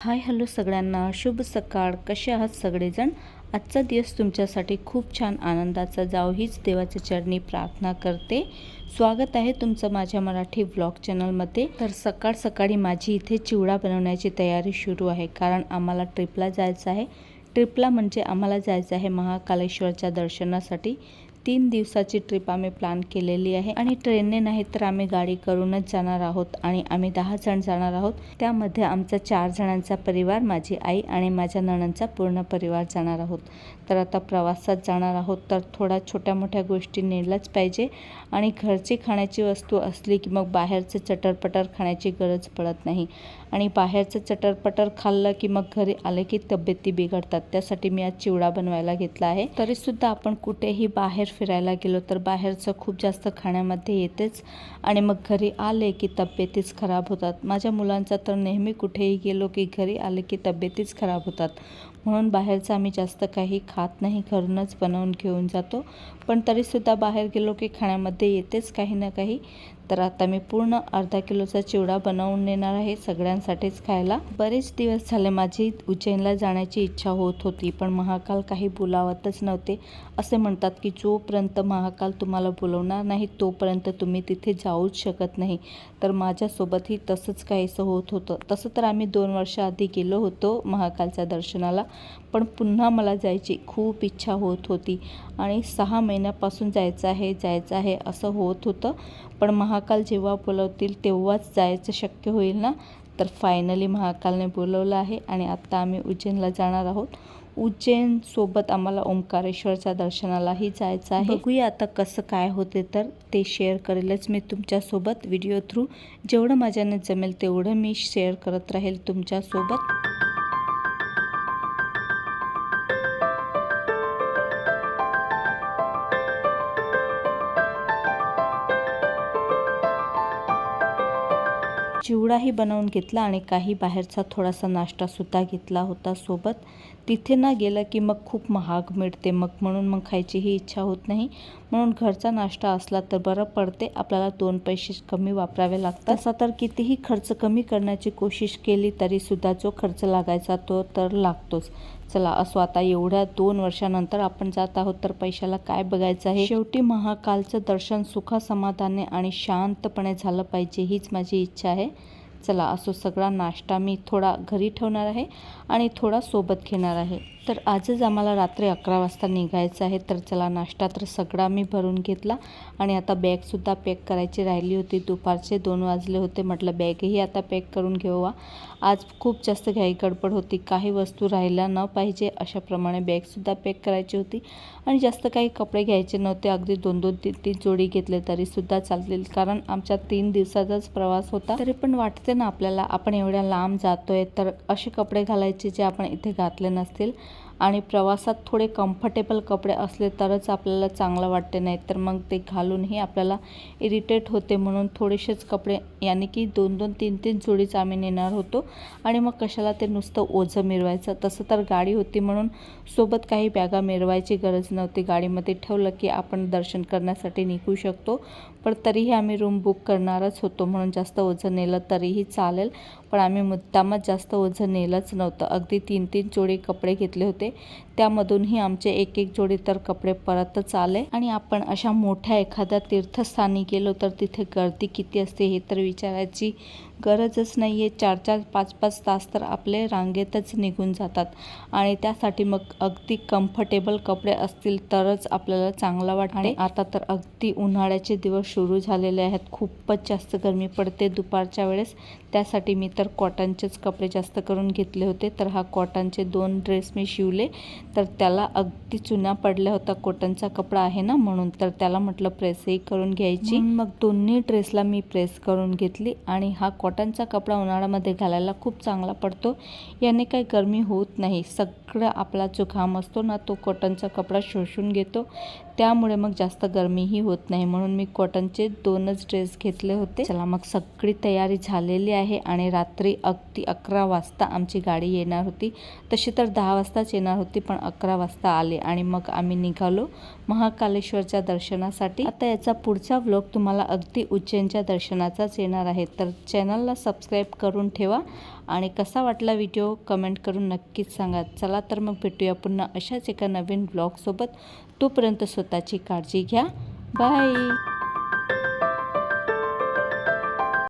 Hi hello सगळ्यांना, शुभ सकाळ. कसे आहात सगळेजण? आजचा दिवस तुमच्यासाठी खूप छान आनंदाचा जाओ हीच देवाच्या चरणी प्रार्थना करते. स्वागत आहे तुमचं माझ्या मराठी व्लॉग चॅनलमध्ये. तर सकाळ सकाळी माझी इथे चिवडा बनवण्याची तयारी सुरू आहे, कारण आम्हाला ट्रिपला जायचं आहे. ट्रिपला म्हणजे आम्हाला जायचं आहे महाकालेश्वरच्या दर्शनासाठी. 3 दिवसाची ट्रिप आम्ही प्लॅन केलेली आहे आणि ट्रेनने नाही तर आम्ही गाडी करूनच जाणार आहोत आणि आम्ही 10 जण जाणार आहोत. त्यामध्ये आमचा 4 जणांचा परिवार, माझी आई आणि माझ्या नणंदचा पूर्ण परिवार जाणार आहोत. तर आता प्रवासात जाणार आहोत तर थोड्या छोट्या मोठ्या गोष्टी नेल्याच पाहिजे आणि घरची खाण्याची वस्तू असली की मग बाहेरचं चटरपटर खाण्याची गरज पडत नाही. आणि बाहेरचं चटरपटर खाल्लं की मग घरी आले की तब्येती बिघडतात. त्यासाठी मी आज चिवडा बनवायला घेतला आहे. तरीसुद्धा आपण कुठेही बाहेर फिरायला गेलो तर बाहेरचं खूप जास्त खाण्यामध्ये येतेच आणि मग घरी आले की तब्येतीच खराब होतात. माझ्या मुलांचा तर नेहमी कुठेही गेलो की घरी आले की तब्येतीच खराब होतात. म्हणून बाहेरचं आम्ही जास्त काही खात नाही, घरूनच बनवून घेऊन जातो. पण तरीसुद्धा बाहेर गेलो की खाण्यामध्ये येतेच काही ना काही. तर आता मी पूर्ण अर्धा किलोचा चिवडा बनवून नेणार आहे सगळ्यांसाठीच खायला. बरेच दिवस झाले माझी उज्जैनला जाण्याची इच्छा होत होती, पण महाकाल काही बोलावतच नव्हते. असे म्हणतात की जोपर्यंत महाकाल तुम्हाला बोलवणार नाही तोपर्यंत तुम्ही तिथे जाऊच शकत नाही. तर माझ्यासोबतही तसंच काहीसं होत होतं. तसं तर आम्ही 2 वर्षाआधी गेलो होतो महाकालच्या दर्शनाला, पण पुन्हा मला जायची खूप इच्छा होत होती आणि 6 महिन्यापासून जायचं आहे असं होत होतं. पण महाकाल जेव्हा बोलवतील तेव्हाच जायचं शक्य होईल ना. तर फायनली महाकालने बोलवलं आहे आणि आत्ता आम्ही उज्जैनला जाणार आहोत. उज्जैनसोबत आम्हाला ओंकारेश्वरच्या दर्शनालाही जायचं आहे. बघूया आता कसं काय होते, तर ते शेअर करेलच मी तुमच्यासोबत व्हिडिओ थ्रू. जेवढं माझ्याने जमेल तेवढं मी शेअर करत राहील तुमच्यासोबत. चिवडाही बनवून घेतला आणि काही बाहेरचा थोडासा नाश्तासुद्धा घेतला होता सोबत. तिथे ना गेलं की मग खूप महाग मिळते, म्हणून खायचीही इच्छा होत नाही. म्हणून घरचा नाश्ता असला तर बरं पडते, आपल्याला 2 पैसे कमी वापरावे लागतात. तसा तर कितीही खर्च कमी करण्याची कोशिश केली तरीसुद्धा जो खर्च लागायचा तो तर लागतोच. चला असो, आता एवढ्या 2 वर्षानंतर आपण जात आहोत तर पैशाला काय बघायचं आहे. शेवटी महाकालचं दर्शन सुखासमाधाने आणि शांतपणे झालं पाहिजे हीच माझी इच्छा आहे. चला असो, सगळा नाश्ता मी थोडा घरी ठेवणार आहे आणि थोडा सोबत घेणार आहे. तर आजच आम्हाला रात्री 11 वाजता निघायचं आहे. तर चला, नाश्ता तर सगळा मी भरून घेतला आणि आता बॅगसुद्धा पॅक करायची राहिली होती. दुपारचे 2 वाजले होते. म्हटलं बॅगही आता पॅक करून घेऊया. आज खूप जास्त घाई गडबड होती, काही वस्तू राहिल्या न पाहिजे अशाप्रमाणे बॅगसुद्धा पॅक करायची होती आणि जास्त काही कपडे घ्यायचे नव्हते. अगदी 2-2, 3-3 जोडी घेतले तरीसुद्धा चालतील, कारण आमच्या 3 दिवसाचाच प्रवास होता. तरी पण वाटते ना आपल्याला, आपण एवढ्या लांब जातोय तर असे कपडे घालायचे जे आपण इथे घातले नसतील. आणि प्रवासात थोडे कम्फर्टेबल कपडे असले तरच आपल्याला चांगलं वाटते, नाही तर मग ते घालूनही आपल्याला इरिटेट होते. म्हणून थोडेसेच कपडे, यानी की 2-2, 3-3 जोडीच आम्ही नेणार होतो आणि मग कशाला ते नुसतं ओझं मिरवायचं. तसं तर गाडी होती म्हणून सोबत काही बॅगा मिरवायची गरज नव्हती. गाडीमध्ये ठेवलं की आपण दर्शन करण्यासाठी निघू शकतो. पण तरीही आम्ही रूम बुक करणारच होतो, म्हणून जास्त ओझं नेलं तरीही चालेल, पण आम्ही मुद्दामच जास्त ओझं नेलंच नव्हतं. अगदी 3-3 जोडी कपडे घेतले होते, त्यामधूनही आमचे 1-1 जोडी तर कपडे परतच आले. आणि आपण अशा मोठ्या एखाद्या तीर्थस्थानी गेलो तर तिथे गर्दी किती असते हे तर विचारायची गरजच नाही आहे. 4-4, 5-5 तास तर आपले रांगेतच निघून जातात आणि त्यासाठी मग अगदी कम्फर्टेबल कपडे असतील तरच आपल्याला चांगलं वाटते. आणि आता तर अगदी उन्हाळ्याचे दिवस सुरू झालेले आहेत. खूपच जास्त गरमी पडते दुपारच्या वेळेस. त्यासाठी मी तर कॉटनचेच कपडे जास्त करून घेतले होते. तर हा कॉटनचे 2 ड्रेस मी शिवले, तर त्याला अगदी चुना पडल्या होता. कॉटनचा कपडा आहे ना म्हणून, तर त्याला म्हटलं प्रेसही करून घ्यायची. मग दोन्ही ड्रेसला मी प्रेस करून घेतली. आणि हा कॉटनचा कपडा उन्हाळ्यामध्ये घालायला खूप चांगला पडतो, याने काही गरमी होत नाही. सगळा आपला जो घाम असतो ना तो कॉटनचा कपडा शोषून घेतो, त्यामुळे मग जास्त गरमीही होत नाही. म्हणून मी कॉटनचे 2च ड्रेस घेतले होते. चला मग, सगळी तयारी झालेली आहे आणि रात्री अगदी 11 वाजता आमची गाडी येणार होती. तशी तर 10 वाजताच येणार होती, पण 11 वाजता आले आणि मग आम्ही निघालो महाकालेश्वरच्या दर्शनासाठी. आता याचा पुढचा व्लॉग तुम्हाला अगदी उज्जैनच्या दर्शनाचाच येणार आहे, तर चॅनलला सबस्क्राईब करून ठेवा. आणि कसा वाटला व्हिडिओ कमेंट करून नक्कीच सांगा. चला तर मग भेटूया पुन्हा अशाच एका नवीन व्लॉगसोबत. तोपर्यंत स्वतःची काळजी घ्या. बाय.